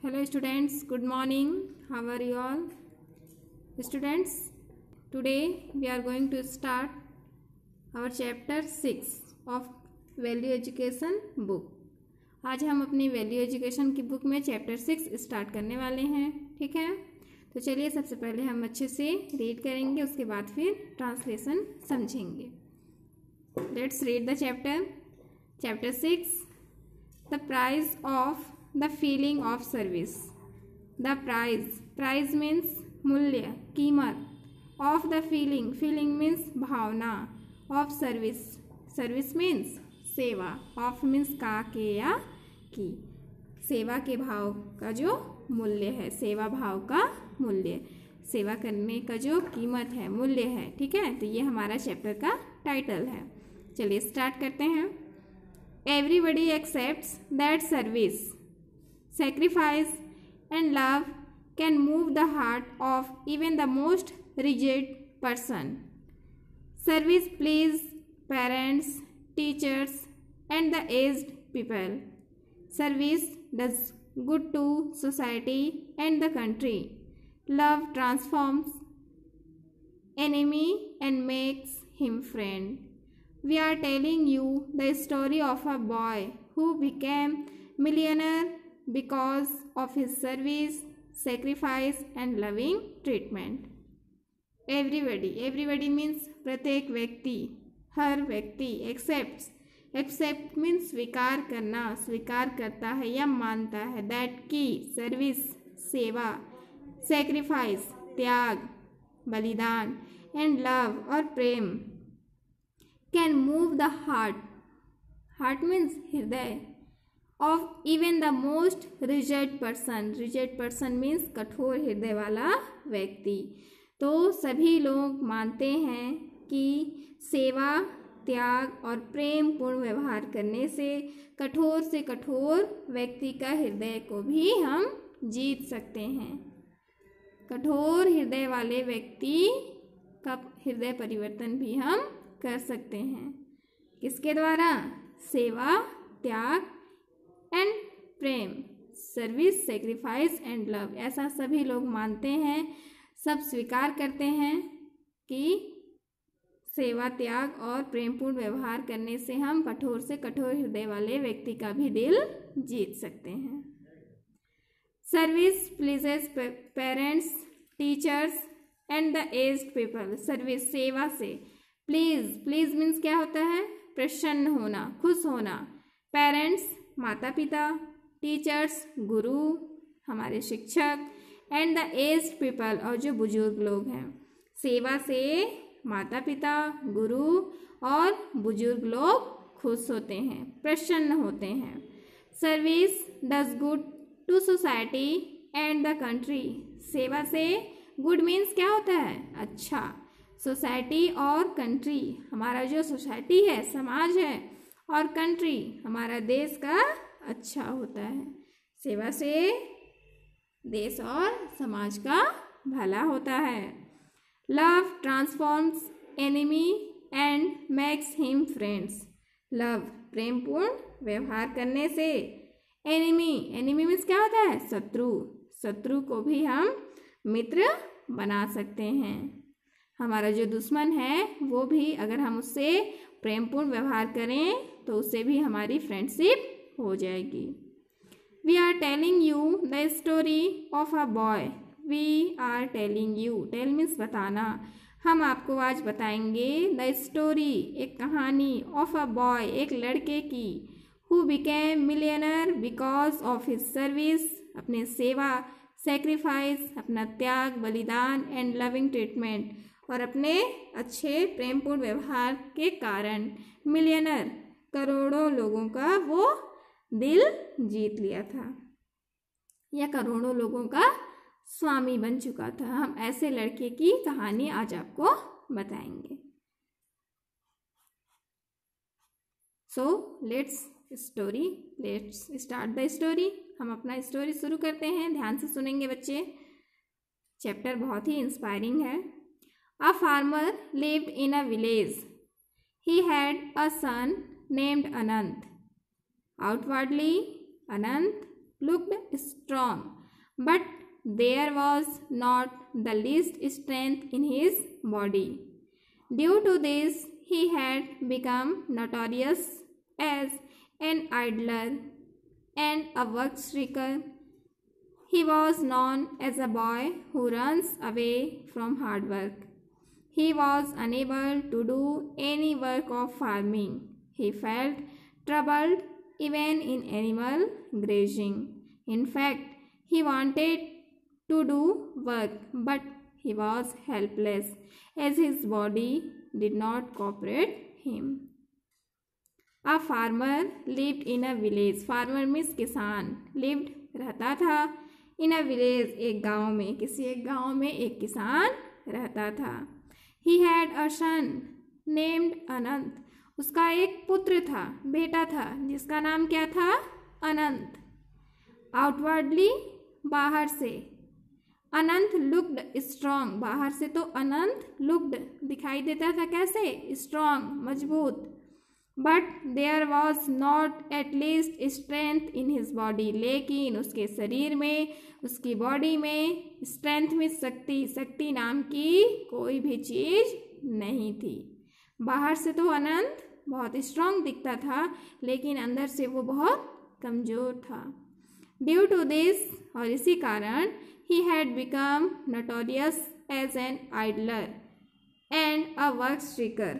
Hello students, good morning. How are you all? Students, today we are going to start our chapter 6 of Value Education book. आज हम अपनी value education की book में chapter 6 start करने वाले हैं. ठीक है, तो चलिए सबसे पहले हम अच्छे से रीड करेंगे, उसके बाद फिर ट्रांसलेशन समझेंगे. Let's read the chapter 6. The price of the feeling of service. The price means मूल्य, कीमत. of the feeling means Bhavna. of service means सेवा. of means का, के या की. सेवा के भाव का जो मूल्य है, सेवा भाव का मूल्य, सेवा करने का जो कीमत है, मूल्य है. ठीक है, तो ये हमारा चैप्टर का टाइटल है. चलिए स्टार्ट करते हैं. Everybody accepts that service, sacrifice and love can move the heart of even the most rigid person. Service please parents, teachers and the aged people. Service does good to society and the country. Love transforms enemy and makes him friend. We are telling you the story of a boy who became millionaire because of his service, sacrifice and loving treatment. Everybody means प्रत्येक व्यक्ति, हर व्यक्ति. Accept means स्वीकार करना, स्वीकार करता है या मानता है. दैट की सर्विस, सेवा, सैक्रिफाइस त्याग, बलिदान, एंड लव और प्रेम can move the heart means हृदय, of even the most rigid person means कठोर हृदय वाला व्यक्ति. तो सभी लोग मानते हैं कि सेवा, त्याग और प्रेम पूर्ण व्यवहार करने से कठोर व्यक्ति का हृदय को भी हम जीत सकते हैं. कठोर हृदय वाले व्यक्ति का हृदय परिवर्तन भी हम कर सकते हैं. किसके द्वारा? सेवा, त्याग and Prem, service, sacrifice and love. ऐसा सभी लोग मानते हैं, सब स्वीकार करते हैं कि सेवा, त्याग और प्रेमपूर्ण व्यवहार करने से हम कठोर से कठोर हृदय वाले व्यक्ति का भी दिल जीत सकते हैं. Service pleases parents, teachers and the aged people. Service सेवा से, प्लीज मीन्स क्या होता है? प्रसन्न होना, खुश होना. पेरेंट्स माता पिता, टीचर्स गुरु, हमारे शिक्षक, एंड द एज्ड पीपल और जो बुजुर्ग लोग हैं. सेवा से माता पिता, गुरु और बुजुर्ग लोग खुश होते हैं, प्रसन्न होते हैं. Service does good to society and the country. सेवा से गुड मीन्स क्या होता है? अच्छा. सोसाइटी और कंट्री, हमारा जो सोसाइटी है, समाज है, और कंट्री हमारा देश का अच्छा होता है. सेवा से देश और समाज का भला होता है. Love transforms enemy and makes him friends. Love प्रेमपूर्ण व्यवहार करने से एनिमी मीन्स क्या होता है? शत्रु को भी हम मित्र बना सकते हैं. हमारा जो दुश्मन है वो भी अगर हम उससे प्रेमपूर्ण व्यवहार करें तो उससे भी हमारी फ्रेंडशिप हो जाएगी. We are telling you the story of a boy. We are telling you, tell means बताना. हम आपको आज बताएंगे द स्टोरी, एक कहानी, ऑफ अ बॉय, एक लड़के की, who became millionaire because of his service, अपने सेवा, सेक्रीफाइस, अपना त्याग, बलिदान, एंड लविंग ट्रीटमेंट, और अपने अच्छे प्रेमपूर्ण व्यवहार के कारण मिलियनर, करोड़ों लोगों का वो दिल जीत लिया था या करोड़ों लोगों का स्वामी बन चुका था. हम ऐसे लड़के की कहानी आज आपको बताएंगे. So let's start the story. हम अपना स्टोरी शुरू करते हैं. ध्यान से सुनेंगे बच्चे, चैप्टर बहुत ही इंस्पायरिंग है. A farmer lived in a village. He had a son named Anant. Outwardly, Anant looked strong strong, but there was not the least strength in his body. Due to this, he had become notorious as an idler and a work-streaker. He was known as a boy who runs away from hard work. He was unable to do any work of farming. He felt troubled even in animal grazing. In fact, he wanted to do work, but he was helpless as his body did not cooperate him. A farmer lived in a village. Farmer means किसान. Lived रहता था in a village, एक गांव में. किसी एक गांव में एक किसान रहता था. He had a son named अनंत. उसका एक पुत्र था, बेटा था, जिसका नाम क्या था? अनंत. Outwardly, बाहर से. अनंत लुक्ड स्ट्रांग. बाहर से तो अनंत लुक्ड दिखाई देता था कैसे? स्ट्रांग, मजबूत. But there was not at least strength in his body. लेकिन उसके शरीर में, उसकी बॉडी में स्ट्रेंथ में शक्ति, शक्ति नाम की कोई भी चीज नहीं थी. बाहर से तो अनंत बहुत स्ट्रांग दिखता था, लेकिन अंदर से वो बहुत कमजोर था. ड्यू टू दिस, और इसी कारण, he had become notorious as an idler and a work streaker.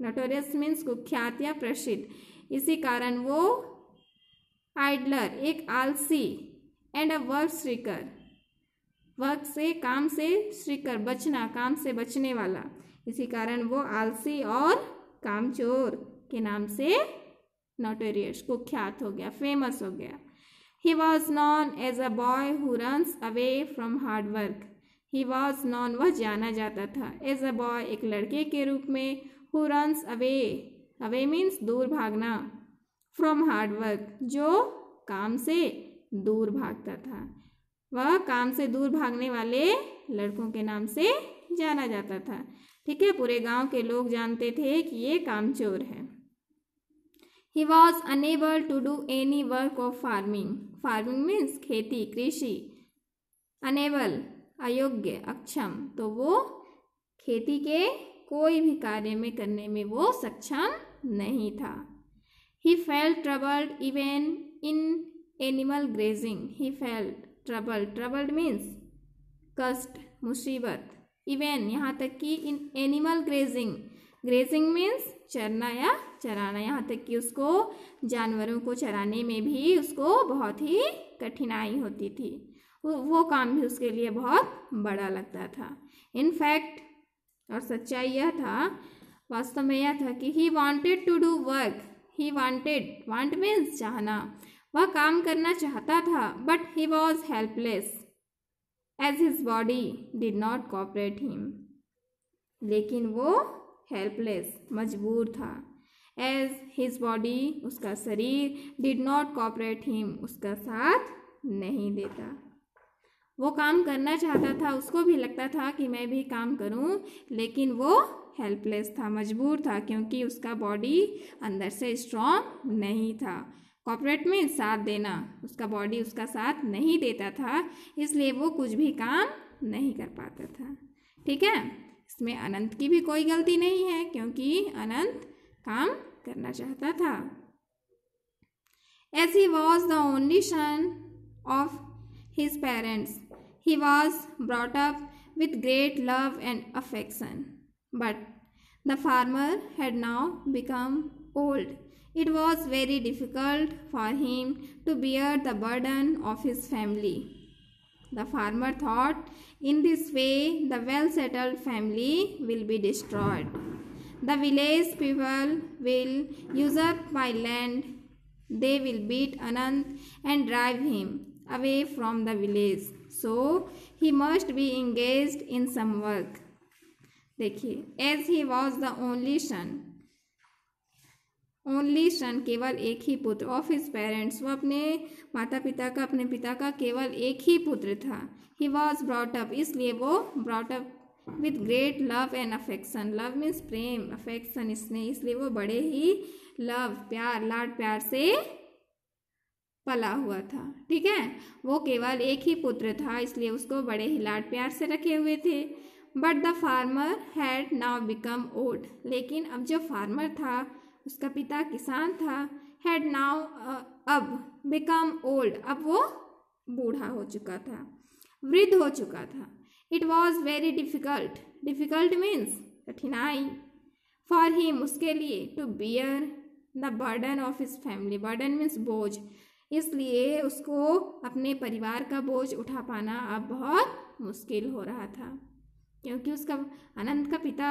Notorious means कुख्यात या प्रसिद्ध. इसी कारण वो आइडलर, एक आलसी, एंड अ वर्क स्ट्रीकर, वर्क से, काम से, स्ट्रीकर बचना, काम से बचने वाला. इसी कारण वो आलसी और कामचोर के नाम से नोटोरियस, कुख्यात हो गया, फेमस हो गया. He was known as a boy who runs away from hard work. He was known, वह जाना जाता था, as a boy, एक लड़के के रूप में, who runs away, away means दूर भागना, from hard work, जो काम से दूर भागता था. वह काम से दूर भागने वाले लड़कों के नाम से जाना जाता था. ठीक है, पूरे गांव के लोग जानते थे कि ये कामचोर है. He was unable to do any work of farming. Farming means खेती, कृषि. Unable, अयोग्य, अक्षम. तो वो खेती के कोई भी कार्य में करने में वो सक्षम नहीं था. He felt troubled even in animal grazing. He felt troubled. Troubled means कष्ट, मुसीबत. Even, यहाँ तक कि in animal grazing. Grazing means चरना या चराना. यहाँ तक कि उसको जानवरों को चराने में भी उसको बहुत ही कठिनाई होती थी. वो काम भी उसके लिए बहुत बड़ा लगता था. इनफैक्ट, और सच्चाई यह था, वास्तव में यह था कि he wanted to do work. He wanted, want means चाहना. वह काम करना चाहता था, but he was helpless as his body did not cooperate him. लेकिन वो हेल्पलेस, मजबूर था. एज हिज बॉडी, उसका शरीर, डिड नॉट कोऑपरेट हिम, उसका साथ नहीं देता. वो काम करना चाहता था, उसको भी लगता था कि मैं भी काम करूं, लेकिन वो हेल्पलेस था, मजबूर था, क्योंकि उसका बॉडी अंदर से स्ट्रॉन्ग नहीं था. कोऑपरेट में साथ देना, उसका बॉडी उसका साथ नहीं देता था, इसलिए वो कुछ भी काम नहीं कर पाता था. ठीक है, इसमें अनंत की भी कोई गलती नहीं है, क्योंकि अनंत काम करना चाहता था. As he was the only son of his parents, he was brought up with great love and affection. But the farmer had now become old. It was very difficult for him to bear the burden of his family. The farmer thought, in this way the well-settled family will be destroyed. The village people will usurp my land. They will beat Anant and drive him away from the village. So he must be engaged in some work. देखिए, as he was the only son, केवल एक ही पुत्र, of his parents, वो अपने माता पिता का, अपने पिता का केवल एक ही पुत्र था. ही वॉज ब्रॉट अप, इसलिए वो brought up with great love and affection. Love means Prem, affection स्नेह, इसलिए वो बड़े ही लव, प्यार, लाड प्यार से पला हुआ था। ठीक है, वो केवल एक ही पुत्र था, इसलिए उसको बड़े ही लाड प्यार से रखे हुए थे। But the farmer had now become old, लेकिन अब जो फार्मर था, उसका पिता किसान था, हैड नाउ अब बिकम ओल्ड, अब वो बूढ़ा हो चुका था, वृद्ध हो चुका था। It was very difficult, difficult means कठिनाई, फॉर हिम उसके लिए, to bear the burden of his family, burden means बोझ, इसलिए उसको अपने परिवार का बोझ उठा पाना अब बहुत मुश्किल हो रहा था, क्योंकि उसका अनंत का पिता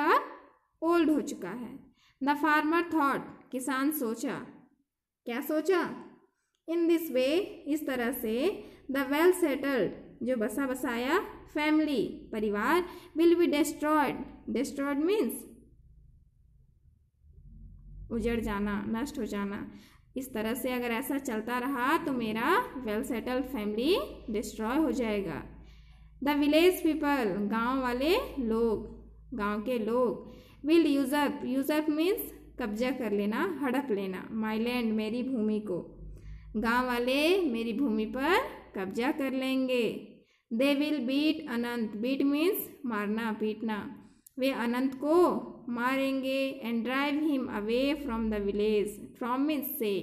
ओल्ड हो चुका है। द फार्मर थॉट, किसान सोचा, क्या सोचा? इन दिस वे, इस तरह से, द वेल सेटल्ड, जो बसा बसाया फैमिली, परिवार, will be destroyed, destroyed means उजड़ जाना, नष्ट हो जाना। इस तरह से अगर ऐसा चलता रहा तो मेरा वेल सेटल्ड फैमिली डिस्ट्रॉय हो जाएगा। द विलेज पीपल, गांव वाले लोग, गांव के लोग, विल यूजअप, यूजअप मीन्स कब्जा कर लेना, हड़प लेना, माई लैंड, मेरी भूमि को, गांव वाले मेरी भूमि पर कब्जा कर लेंगे। They will beat Anant, beat means मारना, पीटना, वे अनंत को मारेंगे। And drive him away from the village, from means से,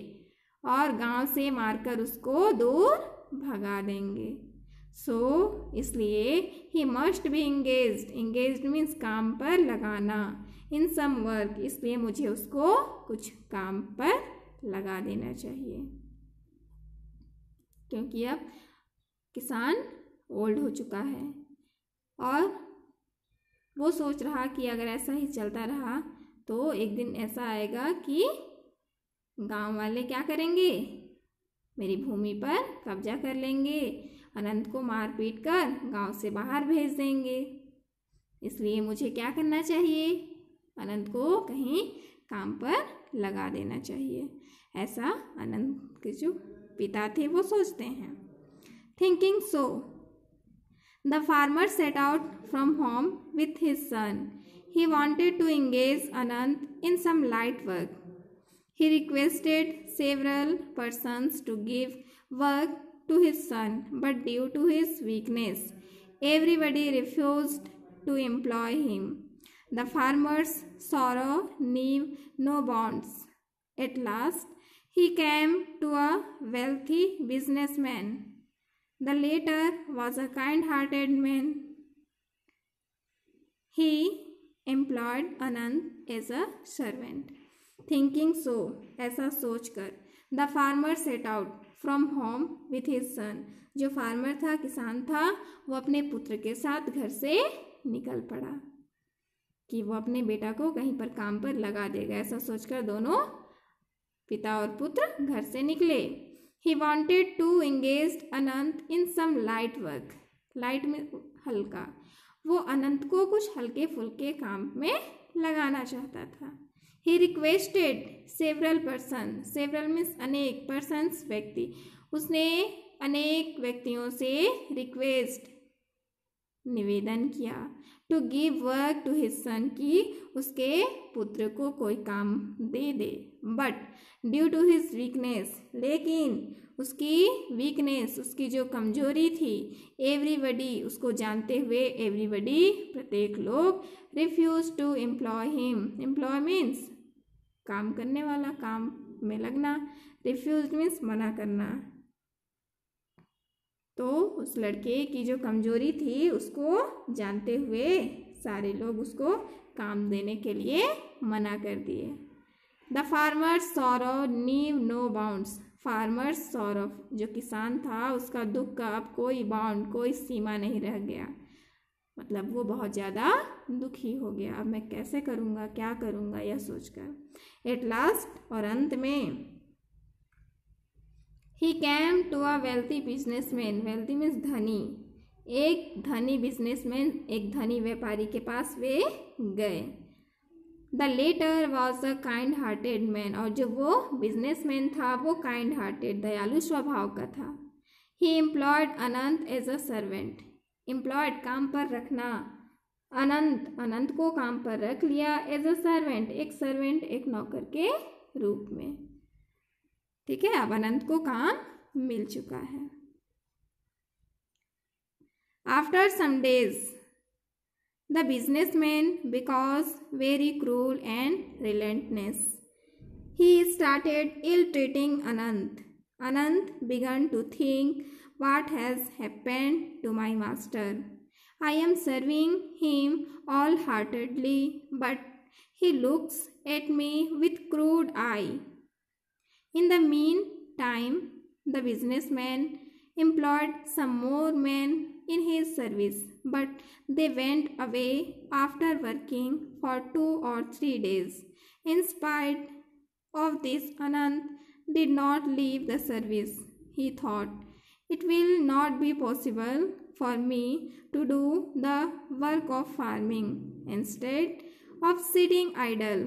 और गांव से मारकर उसको दूर भगा देंगे। सो इसलिए he must be engaged, engaged means काम पर लगाना, इन सम वर्क, इसलिए मुझे उसको कुछ काम पर लगा देना चाहिए, क्योंकि अब किसान ओल्ड हो चुका है और वो सोच रहा कि अगर ऐसा ही चलता रहा तो एक दिन ऐसा आएगा कि गांव वाले क्या करेंगे, मेरी भूमि पर कब्जा कर लेंगे, अनंत को मार पीट कर गांव से बाहर भेज देंगे। इसलिए मुझे क्या करना चाहिए, अनंत को कहीं काम पर लगा देना चाहिए, ऐसा अनंत के जो पिता थे वो सोचते हैं। Thinking so, the farmer set out from home with his son, he wanted to engage Anant in some light work, he requested several persons to give work to his son, but due to his weakness, everybody refused to employ him. The farmer's sorrow knew no bounds. At last, he came to a wealthy businessman. The latter was a kind-hearted man. He employed Anand as a servant. Thinking so, ऐसा सोचकर, the farmer set out from home with his सन, जो farmer था, किसान था, वो अपने पुत्र के साथ घर से निकल पड़ा कि वो अपने बेटा को कहीं पर काम पर लगा देगा। ऐसा सोचकर दोनों पिता और पुत्र घर से निकले। He wanted to engage Anant in some light work, light में हल्का, वो अनंत को कुछ हल्के फुल्के काम में लगाना चाहता था। He requested several persons, several means अनेक, persons व्यक्ति, उसने अनेक व्यक्तियों से रिक्वेस्ट निवेदन किया, to give work to his son, की उसके पुत्र को कोई काम दे दे। But due to his weakness, लेकिन उसकी वीकनेस, उसकी जो कमजोरी थी, एवरीबडी, उसको जानते हुए एवरीबडी, प्रत्येक लोग, refuse to employ him, employ means काम करने वाला, काम में लगना, रिफ्यूज मीन्स मना करना। तो उस लड़के की जो कमजोरी थी उसको जानते हुए सारे लोग उसको काम देने के लिए मना कर दिए। द फार्मर सॉरो नीव नो बाउंड्स, फार्मर सॉरो, जो किसान था, उसका दुख का अब कोई बाउंड, कोई सीमा नहीं रह गया, मतलब वो बहुत ज़्यादा दुखी हो गया, अब मैं कैसे करूँगा, क्या करूँगा, यह सोचकर। एट लास्ट, और अंत में, he came to a wealthy businessman, wealthy means धनी, एक धनी बिजनेसमैन, एक धनी व्यापारी के पास वे गए। The latter was a kind hearted man, और जो वो बिजनेसमैन था वो काइंड हार्टेड, दयालु स्वभाव का था। He employed Anant as a servant, employed काम पर रखना, अनंत, अनंत को काम पर रख लिया, एज अ सर्वेंट, एक सर्वेंट, एक नौकर के रूप में। ठीक है, अब अनंत को काम मिल चुका है। After some days the businessman because very cruel and relentless. He started ill-treating Anant. Anant began to think, what has happened to my master? I am serving him all-heartedly, but he looks at me with crude eye. In the meantime, the businessman employed some more men in his service, but they went away after working for 2 or 3 days. In spite of this, Anant did not leave the service. He thought, it will not be possible for me to do the work of farming. Instead of sitting idle,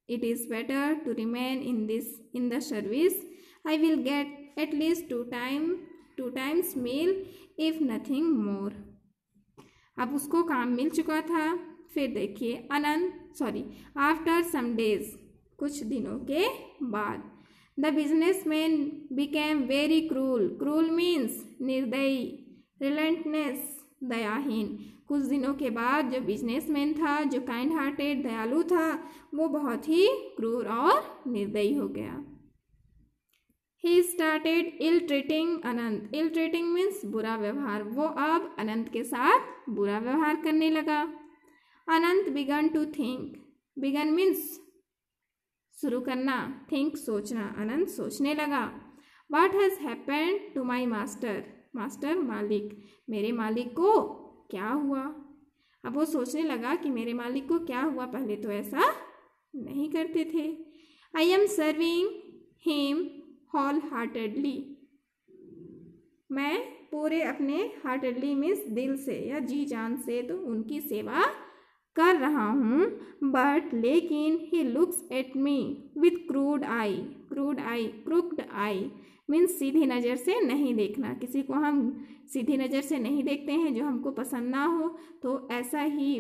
it is better to remain in the service. I will get at least 2 times meal, if nothing more. अब उसको काम मिल चुका था। फिर देखिए after some days, कुछ दिनों के बाद, the businessman became very cruel. Cruel means निर्दयी, रिलेंटनेस दयाहीन. कुछ दिनों के बाद जो बिजनेसमैन था, जो काइंड हार्टेड दयालु था, वो बहुत ही क्रूर और निर्दयी हो गया. He started ill treating Anant. Ill treating means बुरा व्यवहार. वो अब अनंत के साथ बुरा व्यवहार करने लगा. Anant began to think. Began means शुरू करना, थिंक सोचना. अनंत सोचने लगा, what has happened to my master. Master मालिक, मेरे मालिक को क्या हुआ. अब वो सोचने लगा कि मेरे मालिक को क्या हुआ, पहले तो ऐसा नहीं करते थे. I am serving him wholeheartedly. मैं पूरे अपने हार्टेडली मीन्स दिल से या जी जान से तो उनकी सेवा कर रहा हूँ. बट लेकिन he looks at me with crude eye. Crude eye, crooked eye means सीधी नज़र से नहीं देखना. किसी को हम सीधी नज़र से नहीं देखते हैं जो हमको पसंद ना हो. तो ऐसा ही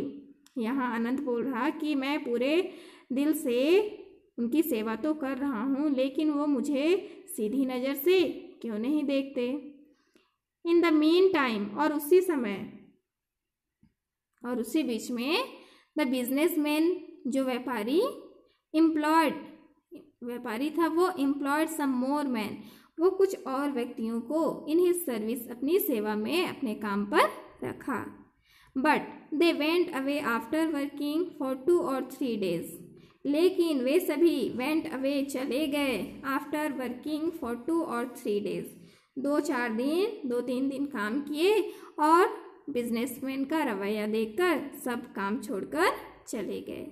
यहाँ अनंत बोल रहा कि मैं पूरे दिल से उनकी सेवा तो कर रहा हूँ, लेकिन वो मुझे सीधी नज़र से क्यों नहीं देखते. इन द मीन टाइम, और उसी समय और उसी बीच में, द बिजनेसमैन जो व्यापारी था, वो एम्प्लॉयड सम मोर मैन. वो कुछ और व्यक्तियों को इन हिज सर्विस, अपनी सेवा में, अपने काम पर रखा. But they went away after working for 2 or 3 days. लेकिन वे सभी वेंट अवे चले गए after working for 2 or 3 days. 2-3 दिन काम किए और बिजनेसमैन का रवैया देखकर सब काम छोड़कर चले गए.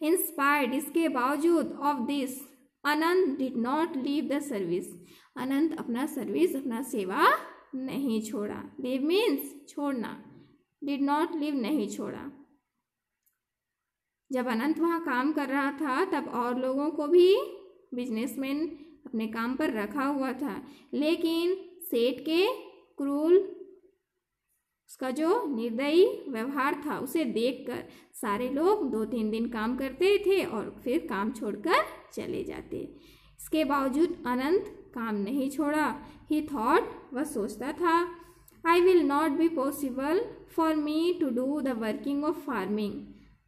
इन स्पाइट, इसके बावजूद, of this Anant did not leave the service. Anant अपना सर्विस, अपना सेवा नहीं छोड़ा. लीव मीन्स छोड़ना, डिड नॉट लीव नहीं छोड़ा. जब अनंत वहाँ काम कर रहा था तब और लोगों को भी बिजनेसमैन अपने काम पर रखा हुआ था, लेकिन सेठ के क्रूल, उसका जो निर्दयी व्यवहार था, उसे देखकर सारे लोग 2-3 दिन काम करते थे और फिर काम छोड़कर चले जाते. इसके बावजूद अनंत काम नहीं छोड़ा. ही थॉट, वह सोचता था, I will not be possible for me to do the working of farming.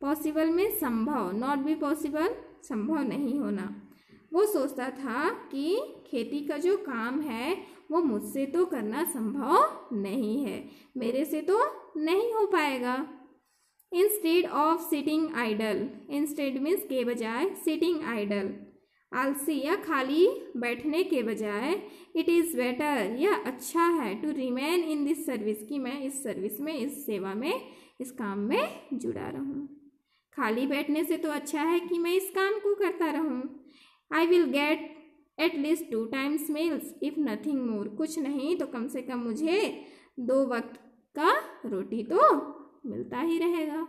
Possible में संभव, नॉट बी पॉसिबल संभव नहीं होना. वो सोचता था कि खेती का जो काम है वो मुझसे तो करना संभव नहीं है, मेरे से तो नहीं हो पाएगा. Instead of sitting idle. Instead means के बजाय, सिटिंग आइडल आलसी या खाली बैठने के बजाय, इट इज़ बेटर, यह अच्छा है, to remain in this service, कि मैं इस सर्विस में, इस सेवा में, इस काम में जुड़ा रहूं. खाली बैठने से तो अच्छा है कि मैं इस काम को करता रहूं. I will get at least 2 times meals, if nothing more. कुछ नहीं तो कम से कम मुझे 2 वक्त का रोटी तो मिलता ही रहेगा.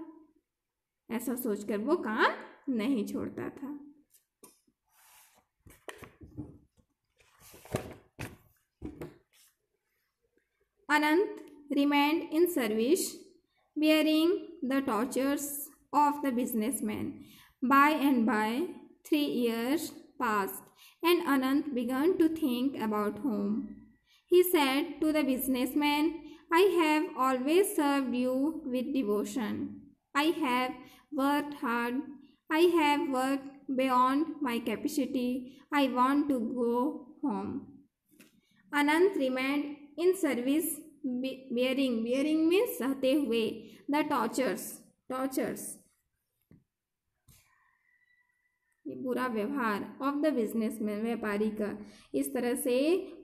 ऐसा सोचकर वो काम नहीं छोड़ता था. Anant remained in service, bearing the tortures of the businessman. By and by, 3 years passed, and Anant began to think about home. He said to the businessman, I have always served you with devotion. I have worked hard. I have worked beyond my capacity. I want to go home. Anant remained in service, bearing means सहते हुए, the tortures, ये बुरा व्यवहार of the businessman, व्यापारी का। इस तरह से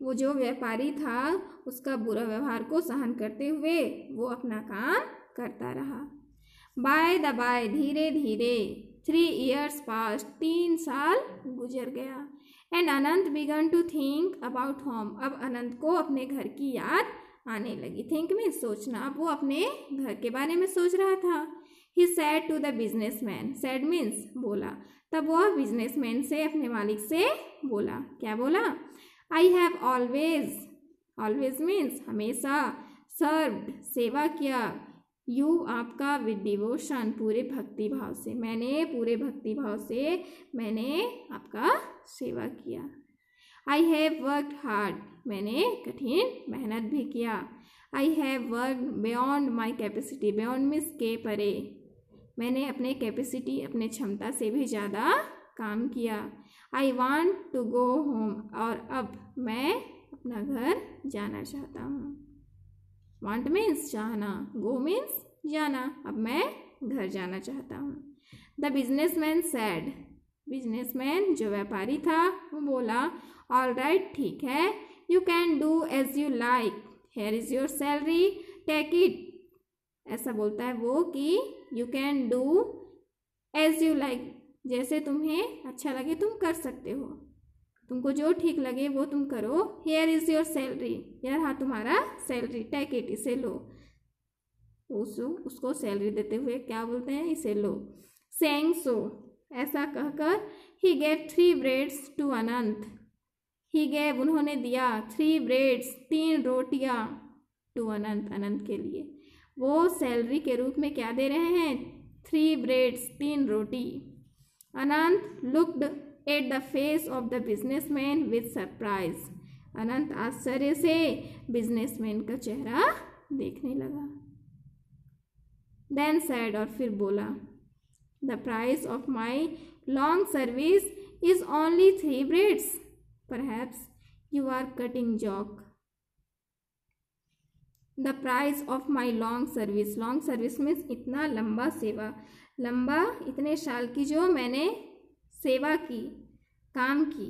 वो जो व्यापारी था उसका बुरा व्यवहार को सहन करते हुए वो अपना काम करता रहा। बाय द बाय, धीरे धीरे, 3 years passed, 3 साल गुजर गया। And Anant began to think about home, अब अनंत को अपने घर की याद आने लगी। थिंक मीन्स सोचना, अब वो अपने घर के बारे में सोच रहा था। He said to the businessman, said means बोला, तब वह बिजनेसमैन से, अपने मालिक से बोला। क्या बोला? आई हैव ऑलवेज मीन्स हमेशा, सर्व्ड सेवा किया, यू आपका, विद डिवोशन पूरे भक्ति भाव से, मैंने पूरे भक्ति भाव से मैंने आपका सेवा किया। आई हैव वर्कड हार्ड, मैंने कठिन मेहनत भी किया। I have worked beyond my capacity, beyond means के परे, मैंने अपने कैपेसिटी, अपने क्षमता से भी ज़्यादा काम किया। I want to go home, और अब मैं अपना घर जाना चाहता हूँ। वॉन्ट मीन्स चाहना, गो मीन्स जाना, अब मैं घर जाना चाहता हूँ। द बिजनेसमैन सैड, बिजनेसमैन जो व्यापारी था वो बोला, ऑल राइट, ठीक है, you can do as you like, here is your salary, take it. ऐसा बोलता है वो कि you can do as you like, जैसे तुम्हें अच्छा लगे तुम कर सकते हो, तुमको जो ठीक लगे वो तुम करो। हेयर इज़ योर सैलरी, यार हाँ तुम्हारा सैलरी, टेक इट, इसे लो। उसको सैलरी देते हुए क्या बोलते हैं? इसे लो। सेइंग सो, ऐसा कहकर, he gave 3 breads to Anant, he gave उन्होंने दिया, 3 breads 3 रोटियां, टू अनंत, अनंत के लिए। वो सैलरी के रूप में क्या दे रहे हैं? 3 breads 3 रोटी। Anant looked at the face of the businessman with surprise, Anant आश्चर्य से बिजनेसमैन का चेहरा देखने लगा। देन सैड, और फिर बोला, the price of my long service is only 3 breads, perhaps you are cutting joke. The price of my long service, long service means इतना लंबा सेवा, लंबा इतने साल की जो मैंने सेवा की, काम की,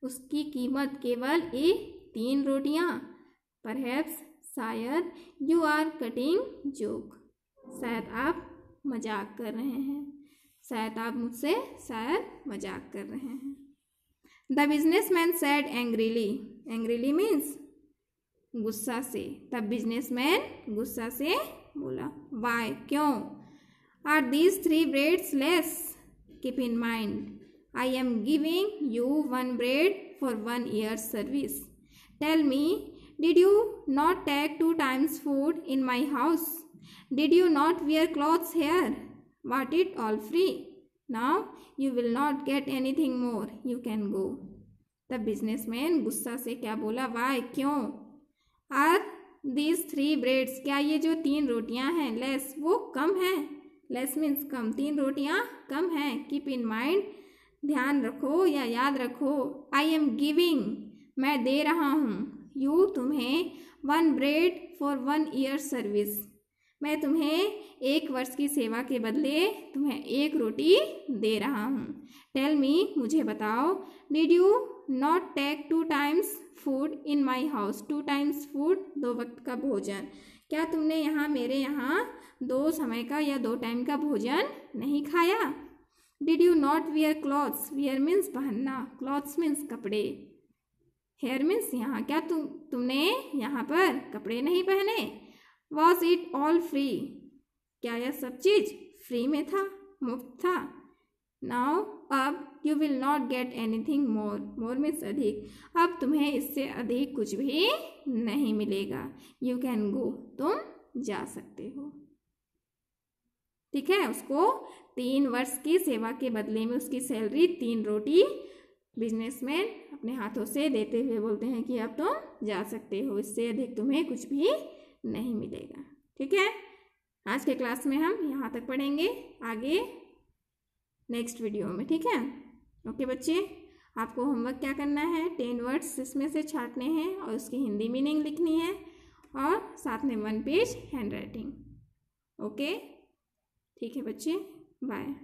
उसकी कीमत केवल ये 3 रोटियां। परहैप्स शायद, यू आर कटिंग जोक, शायद आप मजाक कर रहे हैं, शायद आप मुझसे शायद मजाक कर रहे हैं। The businessman said angrily, angrily means गुस्सा से, तब बिजनेसमैन गुस्सा से बोला, वाई, क्यों? Are these 3 breads less? Keep in mind, I am giving you 1 bread for 1 year's service. Tell me, did you not take 2 times food in my house? Did you not wear clothes here? Bought it all free? Now you will not get anything more. You can go. तब businessman गुस्सा से क्या बोला? Why, क्यों? Are these 3 breads, क्या ये जो 3 रोटियां हैं, लेस, वो कम है, लेस मीन्स कम, 3 रोटियां कम हैं। कीप इन माइंड, ध्यान रखो या याद रखो। आई एम गिविंग, मैं दे रहा हूँ, यू तुम्हें, 1 bread फॉर 1 year's सर्विस, मैं तुम्हें 1 वर्ष की सेवा के बदले तुम्हें 1 रोटी दे रहा हूँ। टेल मी, मुझे बताओ, did you not take 2 times food in my house? 2 times food, 2 वक्त का भोजन, क्या तुमने यहाँ मेरे यहाँ 2 समय का या 2 टाइम का भोजन नहीं खाया? Did you not wear clothes, wear means पहनना, क्लॉथ्स मीन्स कपड़े, हेयर मीन्स यहाँ, क्या तुमने यहाँ पर कपड़े नहीं पहने? वॉज इट ऑल फ्री, क्या यह सब चीज़ फ्री में था, मुफ्त था? नाउ, अब, you will not get anything more, more means अधिक, अब तुम्हें इससे अधिक कुछ भी नहीं मिलेगा। यू कैन गो, तुम जा सकते हो। ठीक है, उसको 3 वर्ष की सेवा के बदले में उसकी सैलरी 3 रोटी बिजनेसमैन अपने हाथों से देते हुए बोलते हैं कि अब तुम जा सकते हो, इससे अधिक तुम्हें कुछ भी नहीं मिलेगा। ठीक है, आज के क्लास में हम यहाँ तक पढ़ेंगे, आगे नेक्स्ट वीडियो में। ठीक है, ओके बच्चे, आपको होमवर्क क्या करना है, 10 वर्ड्स इसमें से छांटने हैं और उसकी हिंदी मीनिंग लिखनी है और साथ में 1 पेज हैंड राइटिंग। ओके, ठीक है बच्चे, बाय।